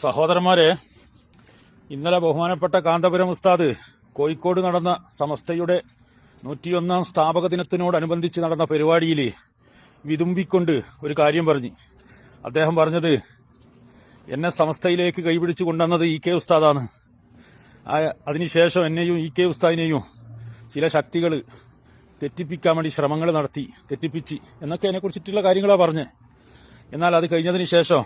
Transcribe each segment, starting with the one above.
സഹോദരന്മാരെ, ഇന്നലെ ബഹുമാനപ്പെട്ട കാന്തപുരം ഉസ്താദ് കോഴിക്കോട് നടന്ന സമസ്തയുടെ 101ാം സ്ഥാപക ദിനത്തിനോടനുബന്ധിച്ച് നടന്ന പരിപാടിയിൽ വിതുമ്പിക്കൊണ്ട് ഒരു കാര്യം പറഞ്ഞു. അദ്ദേഹം പറഞ്ഞത്, എന്നെ സമസ്തയിലേക്ക് കൈപിടിച്ചു കൊണ്ടുവന്നത് ഇ കെ ഉസ്താദാണ്. അതിനുശേഷം എന്നെയും ഇ കെ ഉസ്താദിനെയും ചില ശക്തികൾ തെറ്റിപ്പിക്കാൻ വേണ്ടി ശ്രമങ്ങൾ നടത്തി, തെറ്റിപ്പിച്ച് എന്നൊക്കെ അതിനെക്കുറിച്ചിട്ടുള്ള കാര്യങ്ങളാണ് പറഞ്ഞത്. എന്നാൽ അത് കഴിഞ്ഞതിന് ശേഷം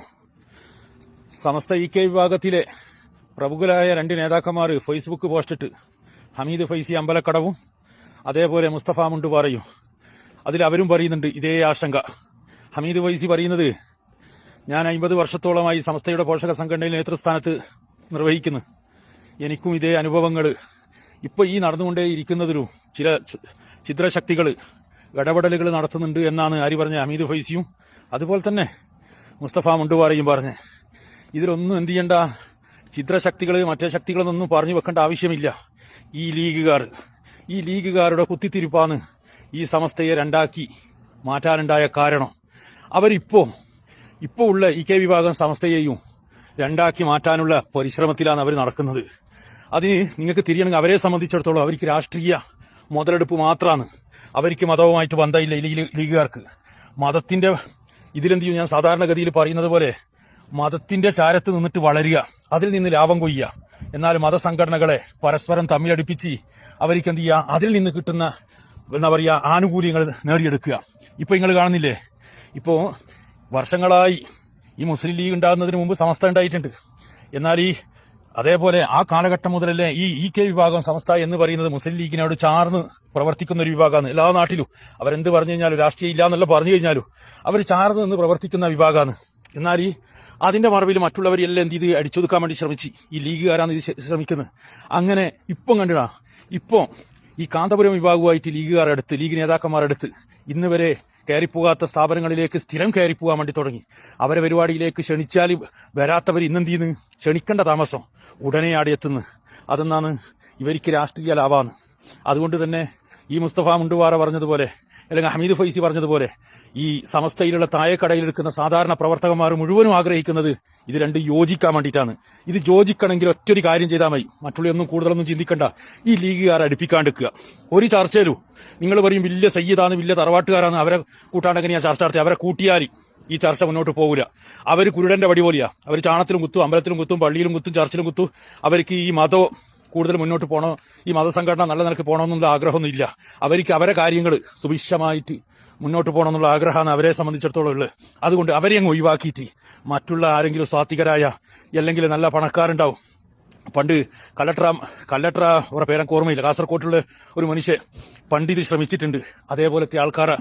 സമസ്ത ഇ കെ വിഭാഗത്തിലെ പ്രമുഖരായ 2 നേതാക്കന്മാർ ഫേസ്ബുക്ക് പോസ്റ്റിട്ട്, ഹമീദ് ഫൈസി അമ്പലക്കടവും അതേപോലെ മുസ്തഫ മുണ്ടുപാറയും. അതിൽ അവരും പറയുന്നുണ്ട് ഇതേ ആശങ്ക. ഹമീദ് ഫൈസി പറയുന്നത്, ഞാൻ 50 വർഷത്തോളമായി സമസ്തയുടെ പോഷക സംഘടനയിൽ നേതൃസ്ഥാനത്ത് നിർവഹിക്കുന്നു. എനിക്കും ഇതേ അനുഭവങ്ങൾ ഇപ്പോൾ ഈ നടന്നുകൊണ്ടേയിരിക്കുന്നതിലും ചില ഛിദ്രശക്തികൾ ഇടപെടലുകൾ നടത്തുന്നുണ്ട് എന്നാണ് ആര് പറഞ്ഞ ഹമീദ് ഫൈസിയും അതുപോലെ തന്നെ മുസ്തഫ മുണ്ടുപാറയും പറഞ്ഞ്. ഇതിലൊന്നും എന്ത് ചെയ്യണ്ട, ഛിദ്രശക്തികൾ മറ്റേ ശക്തികളൊന്നും പറഞ്ഞു വെക്കേണ്ട ആവശ്യമില്ല. ഈ ലീഗുകാരുടെ കുത്തിത്തിരിപ്പാണ് ഈ സമസ്തയെ രണ്ടാക്കി മാറ്റാനുണ്ടായ കാരണം. അവരിപ്പോ ഉള്ള ഇ കെ വിഭാഗം സമസ്തയെയും രണ്ടാക്കി മാറ്റാനുള്ള പരിശ്രമത്തിലാണ് അവർ നടക്കുന്നത്. അതിന് നിങ്ങൾക്ക് തിരിയണമെങ്കിൽ അവരെ സംബന്ധിച്ചിടത്തോളം അവർക്ക് രാഷ്ട്രീയ മുതലെടുപ്പ് മാത്രമാണ്. അവർക്ക് മതവുമായിട്ട് ബന്ധമില്ല. ലീഗുകാർക്ക് മതത്തിന്റെ ഇതിലെന്ത് ചെയ്യും, ഞാൻ സാധാരണഗതിയിൽ പറയുന്നത് പോലെ മതത്തിന്റെ ചാരത്ത് നിന്നിട്ട് വളരുക, അതിൽ നിന്ന് ലാഭം കൊയ്യുക. എന്നാൽ മതസംഘടനകളെ പരസ്പരം തമ്മിലടിപ്പിച്ച് അവർക്ക് എന്ത് ചെയ്യുക, അതിൽ നിന്ന് കിട്ടുന്ന എന്താ പറയുക ആനുകൂല്യങ്ങൾ നേടിയെടുക്കുക. ഇപ്പൊ നിങ്ങൾ കാണുന്നില്ലേ, ഇപ്പോ വർഷങ്ങളായി ഈ മുസ്ലിം ലീഗ് ഉണ്ടാകുന്നതിന് മുമ്പ് സമസ്ത ഉണ്ടായിട്ടുണ്ട്. എന്നാൽ അതേപോലെ ആ കാലഘട്ടം മുതലല്ലേ ഈ കെ വിഭാഗം സമസ്ത എന്ന് പറയുന്നത് മുസ്ലിം ലീഗിനോട് ചാർന്ന് പ്രവർത്തിക്കുന്ന ഒരു വിഭാഗമാണ്. എല്ലാ നാട്ടിലും അവരെന്ത് പറഞ്ഞു കഴിഞ്ഞാലും, രാഷ്ട്രീയം ഇല്ല എന്നുള്ള പറഞ്ഞു കഴിഞ്ഞാലും അവർ ചാർന്ന് നിന്ന് പ്രവർത്തിക്കുന്ന വിഭാഗമാണ്. എന്നാൽ അതിന്റെ മറവിൽ മറ്റുള്ളവരെല്ലാം എന്ത് ചെയ്ത് അടിച്ചൊതുക്കാൻ വേണ്ടി ശ്രമിച്ച് ഈ ലീഗുകാരാണ് ഇത് ശ്രമിക്കുന്നത്. അങ്ങനെ ഇപ്പം കണ്ടിടാ, ഇപ്പം ഈ കാന്തപുരം വിഭാഗവുമായിട്ട് ലീഗുകാരെടുത്ത്, ലീഗ് നേതാക്കന്മാരെടുത്ത് ഇന്ന് വരെ കയറിപ്പോകാത്ത സ്ഥാപനങ്ങളിലേക്ക് സ്ഥിരം കയറിപ്പോകാൻ വേണ്ടി തുടങ്ങി. അവരെ പരിപാടിയിലേക്ക് ക്ഷണിച്ചാൽ വരാത്തവർ ഇന്നെന്ത് ചെയ്യുന്നു, ക്ഷണിക്കേണ്ട താമസം ഉടനെ ആടെത്തുന്നു. അതെന്നാണ് ഇവർക്ക് രാഷ്ട്രീയ ലാഭമാണ്. അതുകൊണ്ട് തന്നെ ഈ മുസ്തഫ മുണ്ടുപാറ പറഞ്ഞതുപോലെ, അല്ലെങ്കിൽ ഹമീദ് ഫൈസി പറഞ്ഞതുപോലെ, ഈ സമസ്തയിലുള്ള താഴെക്കടയിലെടുക്കുന്ന സാധാരണ പ്രവർത്തകന്മാർ മുഴുവനും ആഗ്രഹിക്കുന്നത് ഇത് രണ്ടും യോജിക്കാൻ വേണ്ടിയിട്ടാണ്. ഇത് യോജിക്കണമെങ്കിൽ ഒറ്റൊരു കാര്യം ചെയ്താൽ മതി, മറ്റുള്ളൊന്നും കൂടുതലൊന്നും ചിന്തിക്കണ്ട. ഈ ലീഗുകാരെ അടുപ്പിക്കാണ്ടിരിക്കുക. ഒരു ചർച്ചയിലും നിങ്ങൾ പറയും വലിയ സയ്യിദാണ്, വലിയ തറവാട്ടുകാരാണ്, അവരെ കൂട്ടാണ്ടെങ്ങനെയാ ചർച്ച നടത്തി. അവരെ കൂട്ടിയാൽ ഈ ചർച്ച മുന്നോട്ട് പോകില്ല. അവർ കുരുടന്റെ വടി പോലെയാ. അവർ ചാണത്തിലും കുത്തും, അമ്പലത്തിലും കുത്തും, പള്ളിയിലും കുത്തും, ചർച്ചിലും കുത്തും. അവർക്ക് ഈ മതം കൂടുതൽ മുന്നോട്ട് പോകണോ, ഈ മതസംഘടന നല്ല നിലക്ക് പോകണമെന്നുള്ള ആഗ്രഹമൊന്നും ഇല്ല. അവർക്ക് അവരെ കാര്യങ്ങൾ സുഭിക്ഷമായിട്ട് മുന്നോട്ട് പോകണമെന്നുള്ള ആഗ്രഹമാണ് അവരെ സംബന്ധിച്ചിടത്തോളം ഉള്ളത്. അതുകൊണ്ട് അവരെ അങ്ങ് ഒഴിവാക്കിയിട്ട് മറ്റുള്ള ആരെങ്കിലും സ്വാത്വികരായ അല്ലെങ്കിൽ നല്ല പണക്കാരുണ്ടാവും. പണ്ട് കല്ലട്ര അവരുടെ പേരൊക്കെ ഓർമ്മയില്ല, കാസർകോട്ടുള്ള ഒരു മനുഷ്യൻ പണ്ട് ഇത് ശ്രമിച്ചിട്ടുണ്ട്. അതേപോലത്തെ ആൾക്കാരെ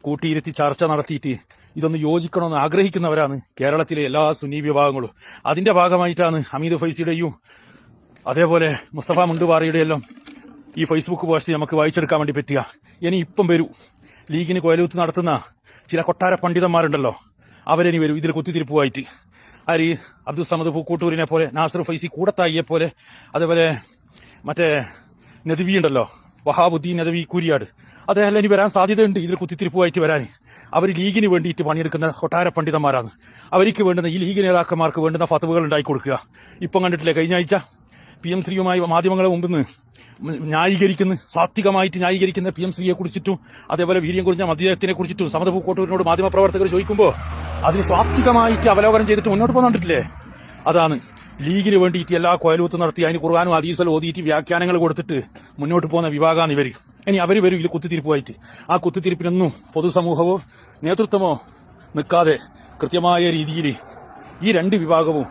കൂട്ടിയിരുത്തി ചർച്ച നടത്തിയിട്ട് ഇതൊന്ന് യോജിക്കണമെന്ന് ആഗ്രഹിക്കുന്നവരാണ് കേരളത്തിലെ എല്ലാ സുന്നി വിഭാഗങ്ങളും. അതിന്റെ ഭാഗമായിട്ടാണ് ഹമീദ് ഫൈസിയുടെയും അതേപോലെ മുസ്തഫ മുണ്ടുപാറയുടെ എല്ലാം ഈ ഫേസ്ബുക്ക് പോസ്റ്റ് നമുക്ക് വായിച്ചെടുക്കാൻ വേണ്ടി പറ്റുക. ഇനി ഇപ്പം വരൂ, ലീഗിന് കൊയലൂത്ത് നടത്തുന്ന ചില കൊട്ടാര പണ്ഡിതന്മാരുണ്ടല്ലോ, അവരിനി വരും ഇതിൽ കുത്തിത്തിരിപ്പുമായിട്ട്. ആര്, അബ്ദുൽ സമദ് പൂക്കൂട്ടൂരിനെ പോലെ, നാസർ ഫൈസി കൂടത്തായിയെ പോലെ, അതേപോലെ മറ്റേ നദവി ഉണ്ടല്ലോ, വഹാബുദ്ദീൻ നദവി കൂരിയാട്, അദ്ദേഹം ഇനി വരാൻ സാധ്യതയുണ്ട് ഇതിൽ കുത്തിത്തിരിപ്പുമായിട്ട് വരാൻ. അവർ ലീഗിന് വേണ്ടിയിട്ട് പണിയെടുക്കുന്ന കൊട്ടാര പണ്ഡിതന്മാരാണ്. അവർക്ക് വേണ്ടുന്ന ഈ ലീഗ് നേതാക്കന്മാർക്ക് വേണ്ടുന്ന ഫത്വകൾ ഉണ്ടാക്കി കൊടുക്കുക. ഇപ്പം കണ്ടിട്ടില്ലേ, കഴിഞ്ഞ ആഴ്ച PM ശ്രീയുമായി മാധ്യമങ്ങളെ മുമ്പിന്ന് ന്യായീകരിക്കുന്നു, സാത്വികമായിട്ട് ന്യായീകരിക്കുന്ന PM ശ്രീയെ കുറിച്ചിട്ടും അതേപോലെ വീര്യം കുറിഞ്ഞ മദ്യത്തിനെ കുറിച്ചിട്ടും സമദ പൂക്കോട്ടൂരിനോട് മാധ്യമപ്രവർത്തകർ ചോദിക്കുമ്പോൾ അതിന് സാത്വികമായിട്ട് അവലോകനം ചെയ്തിട്ട് മുന്നോട്ട് പോകുന്നുണ്ടില്ലേ. അതാണ് ലീഗിന് വേണ്ടിയിട്ട് എല്ലാ കൊയലൂത്ത് നടത്തി അതിന് ഖുർആനും ഹദീസും ഓതിയിട്ട് വ്യാഖ്യാനങ്ങൾ കൊടുത്തിട്ട് മുന്നോട്ട് പോകുന്ന വിഭാഗമാണ് ഇവർ. ഇനി അവർ വരും ഇതിൽ കുത്തിത്തിരിപ്പുമായിട്ട്. ആ കുത്തിത്തിരിപ്പിനൊന്നും പൊതുസമൂഹമോ നേതൃത്വമോ നിൽക്കാതെ കൃത്യമായ രീതിയിൽ ഈ 2 വിഭാഗവും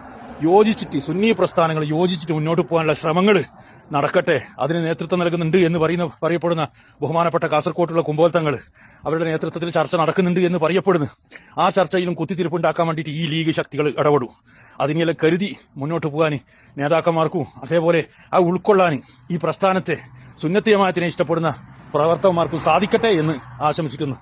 യോജിച്ചിട്ട്, സുന്നി പ്രസ്ഥാനങ്ങൾ യോജിച്ചിട്ട് മുന്നോട്ട് പോകാനുള്ള ശ്രമങ്ങൾ നടക്കട്ടെ. അതിന് നേതൃത്വം നൽകുന്നുണ്ട് എന്ന് പറയപ്പെടുന്ന ബഹുമാനപ്പെട്ട കാസർകോട്ടുള്ള കുമ്പോൽത്തങ്ങൾ, അവരുടെ നേതൃത്വത്തിൽ ചർച്ച നടക്കുന്നുണ്ട് എന്ന് പറയപ്പെടുന്നു. ആ ചർച്ചയിലും കുത്തിത്തിരിപ്പുണ്ടാക്കാൻ വേണ്ടിയിട്ട് ഈ ലീഗ് ശക്തികൾ ഇടപെടും. അതിനെല്ലാം കരുതി മുന്നോട്ട് പോകാൻ നേതാക്കന്മാർക്കും അതേപോലെ ആ ഉൾക്കൊള്ളാൻ ഈ പ്രസ്ഥാനത്തെ സുന്നത്തി ജമാഅത്തിനെ ഇഷ്ടപ്പെടുന്ന പ്രവർത്തകന്മാർക്കും സാധിക്കട്ടെ എന്ന് ആശംസിക്കുന്നു.